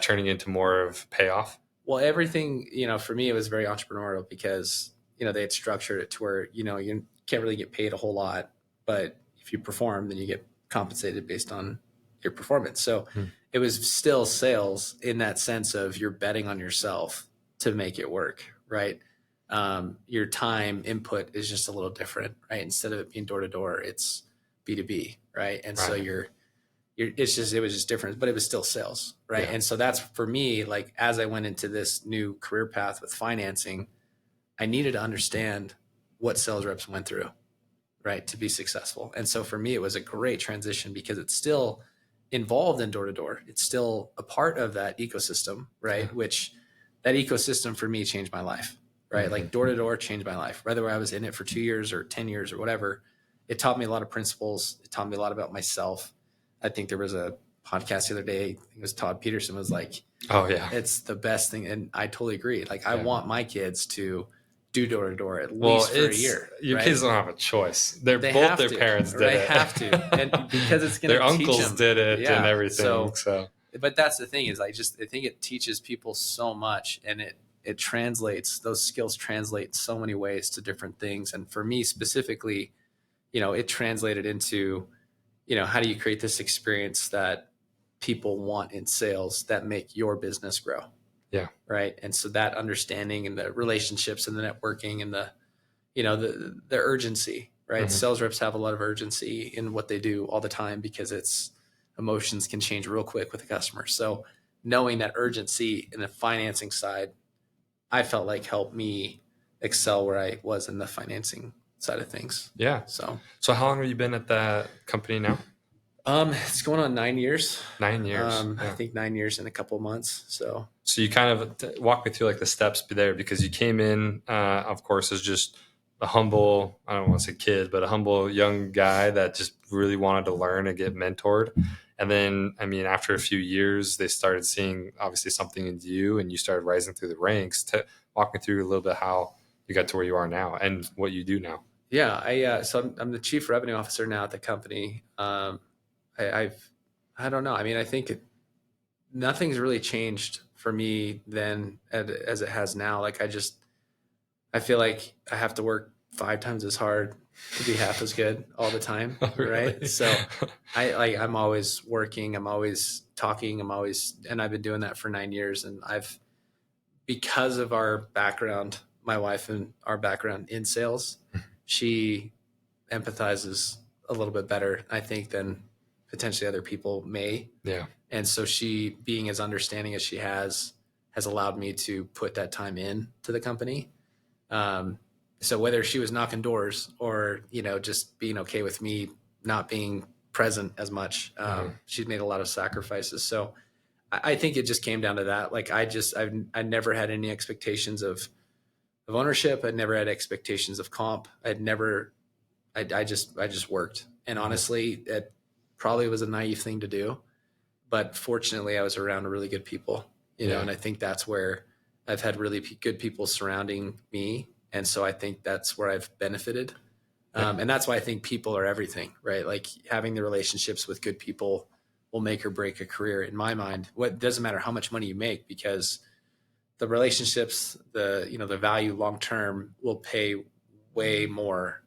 turning into more of payoff? Well, everything, you know, for me, it was very entrepreneurial because, you know, they had structured it to where, you know, you can't really get paid a whole lot, but if you perform, then you get compensated based on your performance. So it was still sales in that sense of you're betting on yourself to make it work, right? Your time input is just a little different, right? Instead of it being door to door, it's B2B, right? And so it was just different, but it was still sales, right? Yeah. And so that's for me, like as I went into this new career path with financing, I needed to understand what sales reps went through, right, to be successful. And so for me, it was a great transition because it's still involved in door to door. It's still a part of that ecosystem, right? Yeah. Which that ecosystem for me changed my life, right? Mm-hmm. Like door to door changed my life. Whether I was in it for 2 years or 10 years or whatever, it taught me a lot of principles. It taught me a lot about myself. I think there was a podcast the other day. I think it was Todd Peterson was like, "Oh yeah, it's the best thing," and I totally agree. Like I want my kids to do door to door at least for a year. Your kids don't have a choice. They both their parents did it. They have to, and because it's going to their teach uncles them. did it and everything. So, but that's the thing is, I think it teaches people so much, and it translates. Those skills translate in so many ways to different things. And for me specifically, you know, it translated into, you know, how do you create this experience that people want in sales that make your business grow? Yeah. Right. And so that understanding and the relationships and the networking and the, you know, the urgency, right? Mm-hmm. Sales reps have a lot of urgency in what they do all the time because emotions can change real quick with the customer. So knowing that urgency in the financing side, I felt like helped me excel where I was in the financing side of things. Yeah. So how long have you been at that company now? It's going on 9 years. 9 years. I think 9 years in a couple of months. So you kind of walk me through like the steps there, because you came in, of course, as just a humble, I don't want to say kid, but a humble young guy that just really wanted to learn and get mentored. And then, I mean, after a few years, they started seeing obviously something in you, and you started rising through the ranks. To walk me through a little bit how you got to where you are now and what you do now. Yeah, so I'm the chief revenue officer now at the company. I don't know. I mean, I think nothing's really changed for me then as it has now. Like I feel like I have to work 5 times as hard to be half as good all the time. Oh, really? Right. So I'm always working. I'm always talking. and I've been doing that for 9 years. And because of our background, my wife and our background in sales, she empathizes a little bit better, I think, than potentially other people may. Yeah. And so she, being as understanding as she has allowed me to put that time in to the company. So whether she was knocking doors or, you know, just being okay with me not being present as much, she's made a lot of sacrifices. So I think it just came down to that. Like I never had any expectations of ownership. I'd never had expectations of comp. I just worked. And honestly, it probably was a naive thing to do, but fortunately I was around really good people, you know, and I think that's where I've had really good people surrounding me. And so I think that's where I've benefited. And that's why I think people are everything, right? Like having the relationships with good people will make or break a career in my mind. What doesn't matter how much money you make, because the relationships, the value long-term will pay way more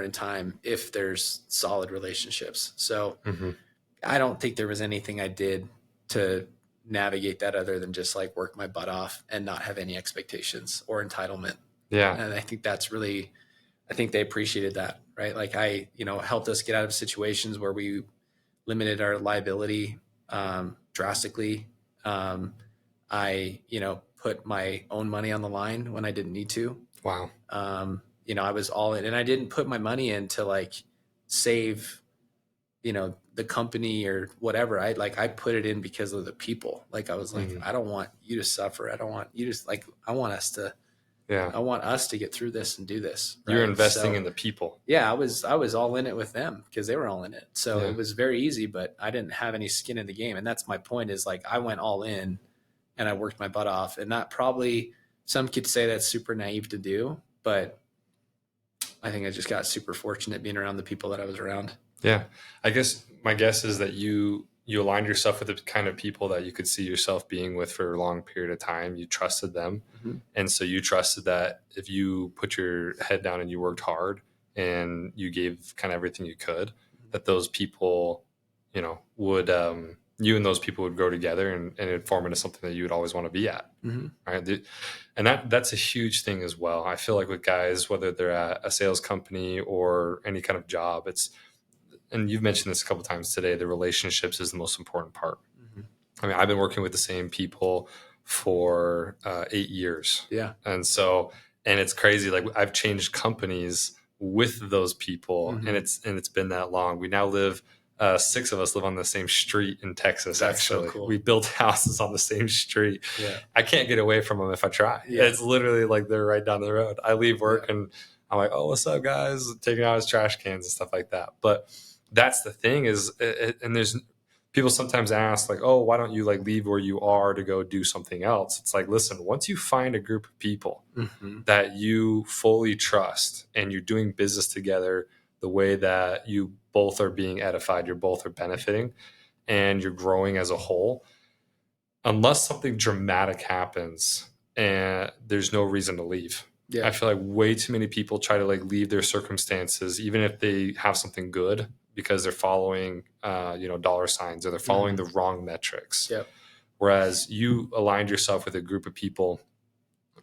in time if there's solid relationships. So I don't think there was anything I did to navigate that other than just like work my butt off and not have any expectations or entitlement. Yeah. And I think I think they appreciated that, right? Like I, helped us get out of situations where we limited our liability drastically. I, put my own money on the line when I didn't need to. Wow. I was all in, and I didn't put my money in to like save, the company or whatever. I put it in because of the people. Like I was like, I don't want you to suffer. I don't want you to I want us to I want us to get through this and do this. Right? You're investing in the people. Yeah, I was all in it with them because they were all in it. So it was very easy, but I didn't have any skin in the game. And that's my point, is like I went all in and I worked my butt off. And that probably, some could say that's super naive to do, but I think I just got super fortunate being around the people that I was around. Yeah. I guess my guess is that you aligned yourself with the kind of people that you could see yourself being with for a long period of time. You trusted them. Mm-hmm. And so you trusted that if you put your head down and you worked hard and you gave kind of everything you could, that those people, would, you and those people would grow together and it'd form into something that you would always want to be at. Mm-hmm. Right. And that's a huge thing as well. I feel like with guys, whether they're at a sales company or any kind of job, and you've mentioned this a couple of times today, the relationships is the most important part. Mm-hmm. I mean, I've been working with the same people for 8 years. Yeah. And it's crazy. Like I've changed companies with those people, mm-hmm. and it's been that long. We now live, 6 of us live on the same street in Texas. That's actually so cool. We built houses on the same street. Yeah. I can't get away from them if I try. Yeah. It's literally like they're right down the road. I leave work and I'm like, oh, what's up, guys? Taking out his trash cans and stuff like that. But that's the thing is, and there's people sometimes ask like, oh, why don't you like leave where you are to go do something else? It's like, listen, once you find a group of people mm-hmm. that you fully trust and you're doing business together the way that you both are being edified, you're both are benefiting and you're growing as a whole, unless something dramatic happens and there's no reason to leave. Yeah. I feel like way too many people try to like leave their circumstances, even if they have something good, because they're following, dollar signs or they're following mm-hmm. the wrong metrics. Yep. Whereas you aligned yourself with a group of people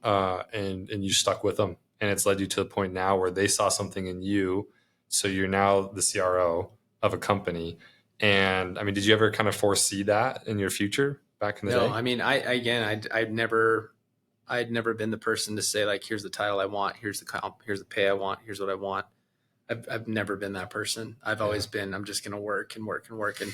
and you stuck with them. And it's led you to the point now where they saw something in you. So you're now the CRO of a company. And I mean, did you ever kind of foresee that in your future back in the day? No, I mean, I'd never been the person to say like, here's the title I want, here's the comp, here's the pay I want, here's what I want. I've never been that person. I've always been, I'm just going to work and work and work. And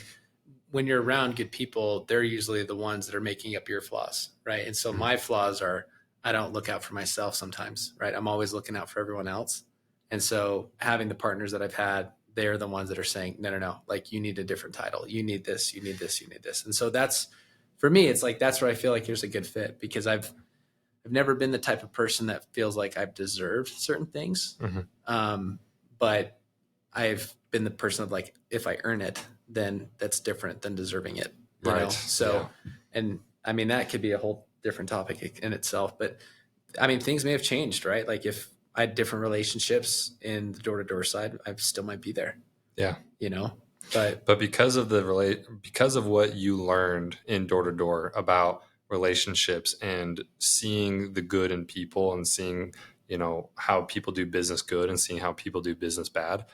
when you're around good people, they're usually the ones that are making up your flaws. Right. And so mm-hmm. my flaws are, I don't look out for myself sometimes. Right. I'm always looking out for everyone else. And so having the partners that I've had, they're the ones that are saying, no, like you need a different title. You need this, you need this, you need this. And so that's, for me, it's like, that's where I feel like there's a good fit, because I've never been the type of person that feels like I've deserved certain things. Mm-hmm. But I've been the person of like, if I earn it, then that's different than deserving it. You know? So, and I mean, that could be a whole different topic in itself, but I mean, things may have changed, right? Like if I had different relationships in the door-to-door side, I still might be there. Yeah. But because of because of what you learned in door-to-door about relationships and seeing the good in people and seeing, how people do business good and seeing how people do business bad,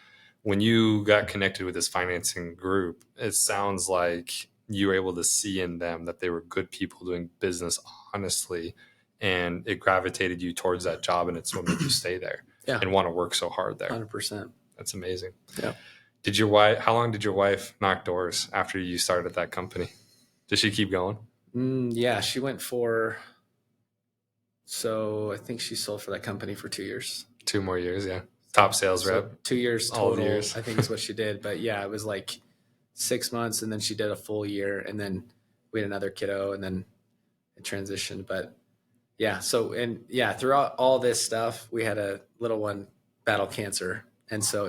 when you got connected with this financing group, it sounds like you were able to see in them that they were good people doing business honestly, and it gravitated you towards that job, and it's what made you stay there and want to work so hard there. 100%. That's amazing. Yeah. How long did your wife knock doors after you started at that company? Did she keep going? Yeah, she went for, so I think she sold for that company for 2 years. 2 more years. Yeah. Top sales rep. 2 years total, all years. I think is what she did. But yeah, it was like 6 months, and then she did a full year, and then we had another kiddo, and then it transitioned. But yeah, throughout all this stuff, we had a little one battle cancer. And so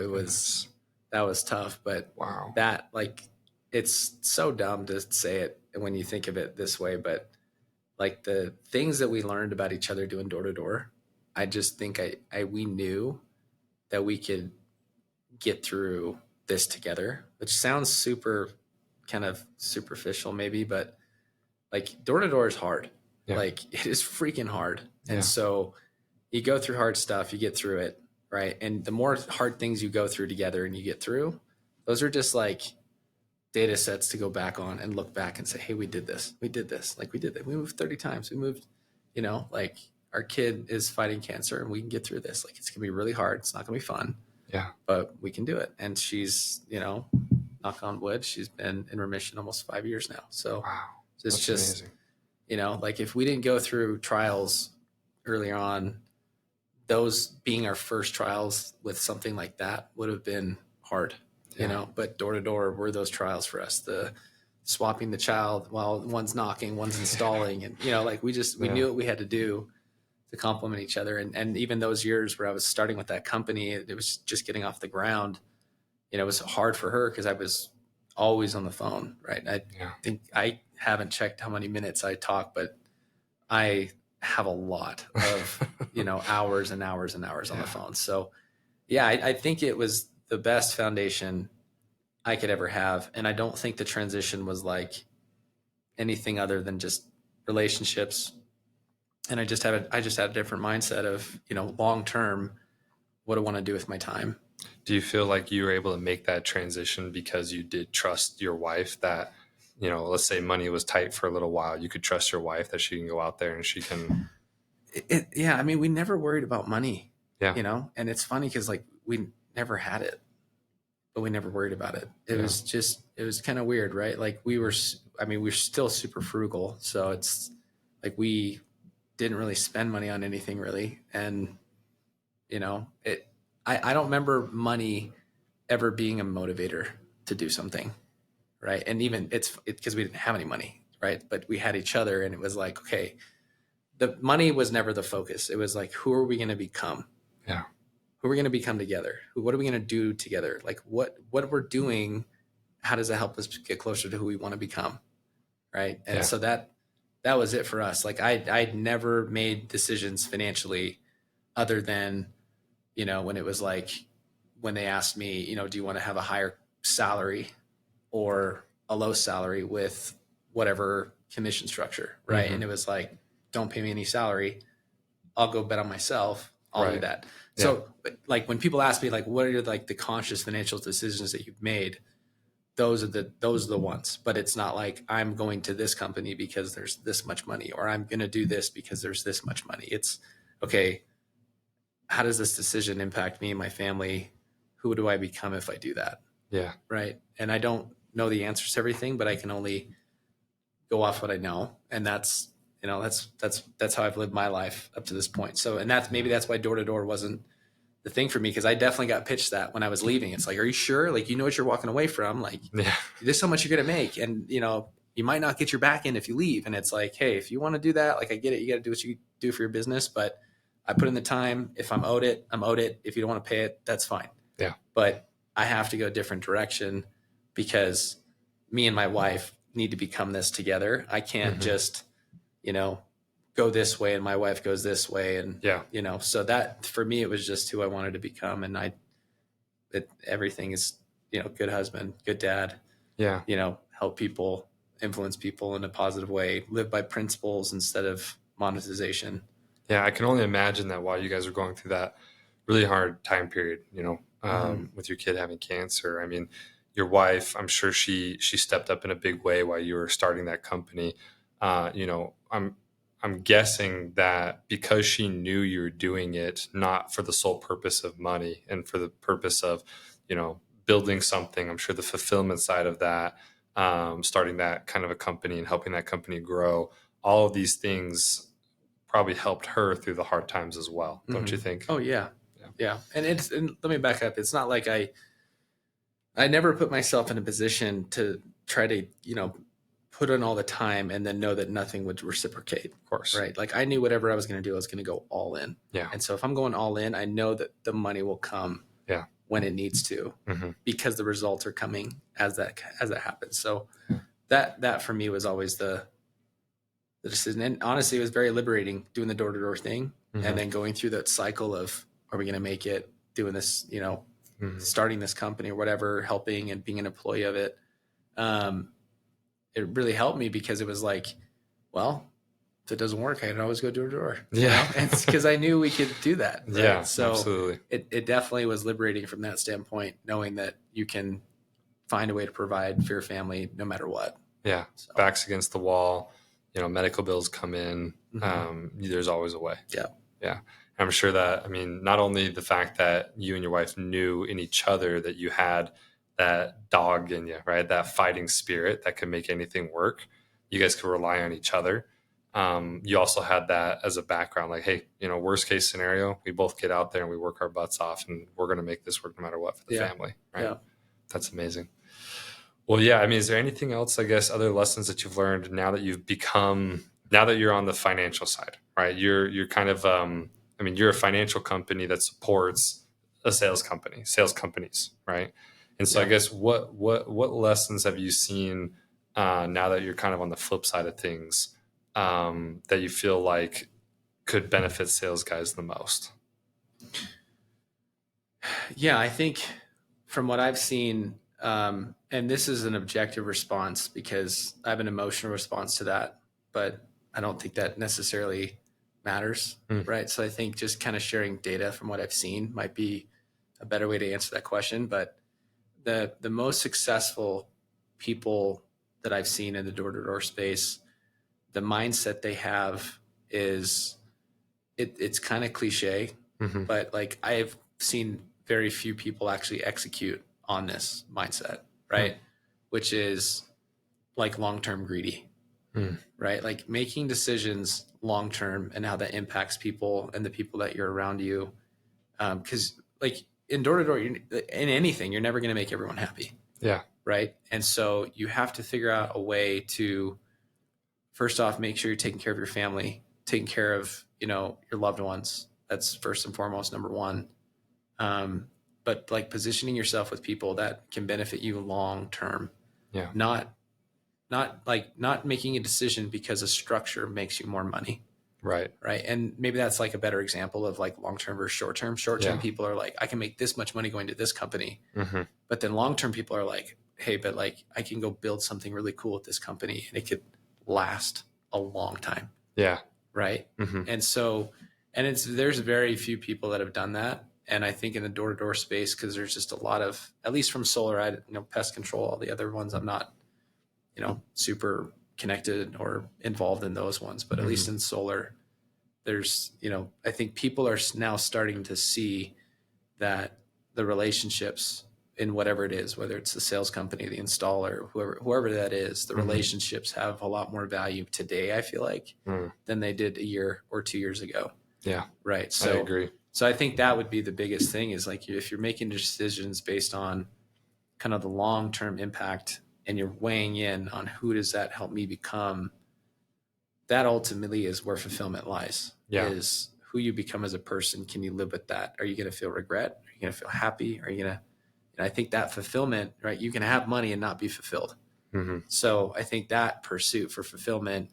that was tough, but wow, that like, it's so dumb to say it when you think of it this way, but like the things that we learned about each other doing door to door, I just think we knew that we could get through this together, which sounds super kind of superficial maybe, but like door to door is hard. Yeah. Like it is freaking hard. And so you go through hard stuff, you get through it. Right. And the more hard things you go through together and you get through, those are just like data sets to go back on and look back and say, hey, we did this. Like we did that. We moved 30 times. We moved, like our kid is fighting cancer and we can get through this. Like it's going to be really hard. It's not going to be fun. Yeah. But we can do it. And she's, knock on wood, she's been in remission almost 5 years now. So wow, it's just, amazing. Like if we didn't go through trials earlier on, those being our first trials with something like that would have been hard, you know, but door to door were those trials for us. The swapping the child while one's knocking, one's installing, and, you know, like we knew what we had to do to complement each other. And even those years where I was starting with that company, it was just getting off the ground. You know, it was hard for her because I was always on the phone, right? I think I haven't checked how many minutes I talk, but I have a lot of, you know, hours and hours and hours on the phone. So yeah, I think it was the best foundation I could ever have. And I don't think the transition was like anything other than just relationships. And I just had a different mindset of, you know, long term, what do I want to do with my time? Do you feel like you were able to make that transition because you did trust your wife that, you know, let's say money was tight for a little while, you could trust your wife that she can go out there and she can. Yeah. I mean, we never worried about money, Yeah. you know, and it's funny because like we never had it, but we never worried about it. It was kind of weird, right? Like we're still super frugal. So it's like we didn't really spend money on anything really. And, you know, I don't remember money ever being a motivator to do something, right? And even it's because we didn't have any money, right? But we had each other, and it was like, okay, the money was never the focus. It was like, who are we going to become? Yeah. Who are we going to become together? What are we going to do together? Like what we're doing, how does that help us get closer to who we want to become? Right. And so that was it for us. Like I'd never made decisions financially other than, you know, when it was like, when they asked me, you know, do you want to have a higher salary or a low salary with whatever commission structure? Right. Mm-hmm. And it was like, don't pay me any salary. I'll go bet on myself. I'll do that. Yeah. So like when people ask me, like, what are like the conscious financial decisions that you've made? Those are the ones, but it's not like I'm going to this company because there's this much money, or I'm going to do this because there's this much money. It's okay. How does this decision impact me and my family? Who do I become if I do that? Yeah. Right. And I don't know the answers to everything, but I can only go off what I know. And that's, you know, that's how I've lived my life up to this point. So, and maybe that's why door to door wasn't the thing for me, because I definitely got pitched that when I was leaving. It's like, are you sure? Like, you know what you're walking away from? Like, there's so much you're going to make. And, you know, you might not get your back end if you leave. And it's like, hey, if you want to do that, like, I get it. You got to do what you do for your business. But I put in the time. If I'm owed it, I'm owed it. If you don't want to pay it, that's fine. Yeah. But I have to go a different direction because me and my wife need to become this together. I can't just, you know, go this way and my wife goes this way. And, you know, so that for me, it was just who I wanted to become. And everything is, you know, good husband, good dad, you know, help people, influence people in a positive way, live by principles instead of monetization. Yeah. I can only imagine that while you guys are going through that really hard time period, you know, with your kid having cancer, I mean, your wife, I'm sure she stepped up in a big way while you were starting that company. You know, I'm guessing that because she knew you were doing it not for the sole purpose of money and for the purpose of, you know, building something. I'm sure the fulfillment side of that, starting that kind of a company and helping that company grow, all of these things probably helped her through the hard times as well. Don't you think? Oh yeah. Yeah. And let me back up. It's not like I never put myself in a position to try to, you know, put in all the time and then know that nothing would reciprocate. Of course. Right. Like I knew whatever I was going to do, I was going to go all in. Yeah. And so if I'm going all in, I know that the money will come when it needs to, because the results are coming as that happens. So that for me was always the decision. And honestly, it was very liberating doing the door to door thing and then going through that cycle of, are we going to make it, doing this, you know, starting this company or whatever, helping and being an employee of it. It really helped me because it was like, well, if it doesn't work, I can always go door to door. Yeah. You know? And it's because I knew we could do that. Right? Yeah, so absolutely. It definitely was liberating from that standpoint, knowing that you can find a way to provide for your family no matter what. Yeah. So. Backs against the wall, you know, medical bills come in. There's always a way. Yeah. Yeah. I'm sure that, I mean, not only the fact that you and your wife knew in each other that you had that dog in you, right? That fighting spirit that could make anything work. You guys could rely on each other. you also had that as a background, like, hey, worst case scenario, we both get out there and we work our butts off, and we're going to make this work no matter what for the family, right? Yeah. That's amazing. Well, yeah. I mean, is there anything else, I guess, other lessons that you've learned now that you're on the financial side, right? You're kind of, you're a financial company that supports sales companies, right? And so I guess what lessons have you seen now that you're kind of on the flip side of things, that you feel like could benefit sales guys the most? Yeah, I think from what I've seen, and this is an objective response because I have an emotional response to that, but I don't think that necessarily matters, right? So I think just kind of sharing data from what I've seen might be a better way to answer that question. But the most successful people that I've seen in the door-to-door space, the mindset they have is it's kind of cliche, but like I've seen very few people actually execute on this mindset, right? Which is like long-term greedy, right? Like making decisions long-term and how that impacts people and the people that you're around you. Because like in door-to-door, in anything, you're never going to make everyone happy. Yeah. Right. And so you have to figure out a way to, first off, make sure you're taking care of your family, taking care of, your loved ones. That's first and foremost, number one. But like positioning yourself with people that can benefit you long term. Yeah. Not making a decision because a structure makes you more money. Right. Right. And maybe that's like a better example of like long-term versus short-term. Short-term people are like, I can make this much money going to this company. But then long-term people are like, hey, but like I can go build something really cool at this company and it could last a long time. Yeah. Right. And so, there's very few people that have done that. And I think in the door-to-door space, because there's just a lot of, at least from solar, pest control, all the other ones, I'm not, super connected or involved in those ones, but at least in solar, there's, I think people are now starting to see that the relationships in whatever it is, whether it's the sales company, the installer, whoever that is, the relationships have a lot more value today, I feel like, than they did a year or 2 years ago. Yeah. Right. So I agree. So I think that would be the biggest thing is like, if you're making decisions based on kind of the long-term impact and you're weighing in on who does that help me become, that ultimately is where fulfillment lies. Yeah. Is who you become as a person. Can you live with that? Are you going to feel regret? Are you going to feel happy? Are you going to, I think that fulfillment, right? You can have money and not be fulfilled. So I think that pursuit for fulfillment,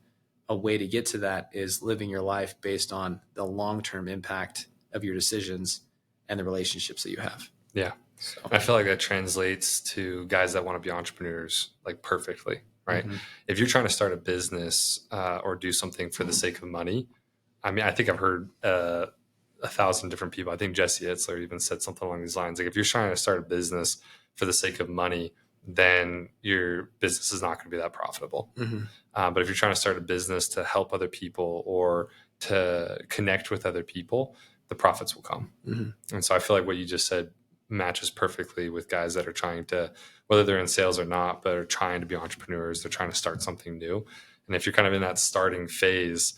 a way to get to that is living your life based on the long-term impact of your decisions and the relationships that you have. Yeah. So I feel like that translates to guys that want to be entrepreneurs like perfectly, right? If you're trying to start a business or do something for the sake of money, I mean, I think I've heard 1,000 different people. I think Jesse Itzler even said something along these lines. Like if you're trying to start a business for the sake of money, then your business is not going to be that profitable. But if you're trying to start a business to help other people or to connect with other people, the profits will come. And so I feel like what you just said matches perfectly with guys that are trying to, whether they're in sales or not, but are trying to be entrepreneurs. They're trying to start something new. And if you're kind of in that starting phase,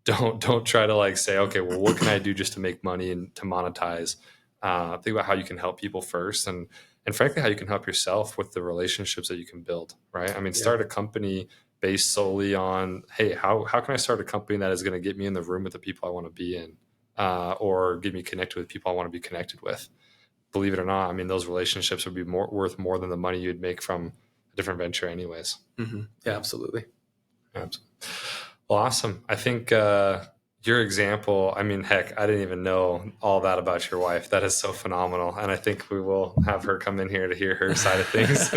don't try to like say, okay, well, what can I do just to make money and to monetize? Think about how you can help people first, and frankly, how you can help yourself with the relationships that you can build. Right? I mean, start a company based solely on, hey, how can I start a company that is going to get me in the room with the people I want to be in, or get me connected with people I want to be connected with. Believe it or not, I mean, those relationships would be worth more than the money you'd make from a different venture, anyways. Yeah, absolutely. Well, awesome. I think your example, I mean, heck, I didn't even know all that about your wife. That is so phenomenal. And I think we will have her come in here to hear her side of things,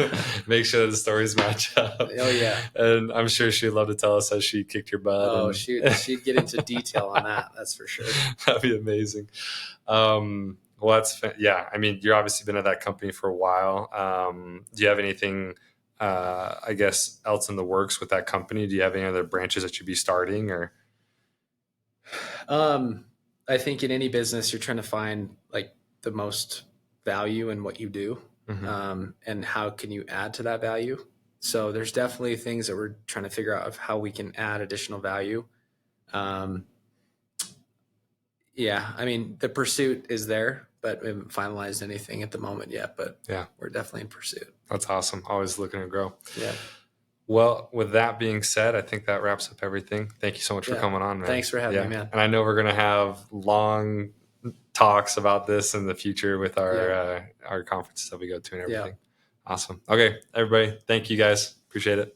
make sure that the stories match up. Oh, yeah. And I'm sure she'd love to tell us how she kicked your butt. Oh, she'd get into detail on that. That's for sure. That'd be amazing. Well, yeah. I mean, you've obviously been at that company for a while. Do you have anything, I guess, else in the works with that company? Do you have any other branches that you'd be starting, or? I think in any business, you're trying to find like the most value in what you do, and how can you add to that value. So there's definitely things that we're trying to figure out of how we can add additional value. Yeah, I mean, the pursuit is there, but we haven't finalized anything at the moment yet, but yeah, we're definitely in pursuit. That's awesome. Always looking to grow. Yeah. Well, with that being said, I think that wraps up everything. Thank you so much for coming on, man. Thanks for having me, man. And I know we're going to have long talks about this in the future with our conferences that we go to and everything. Awesome. Okay, everybody. Thank you guys. Appreciate it.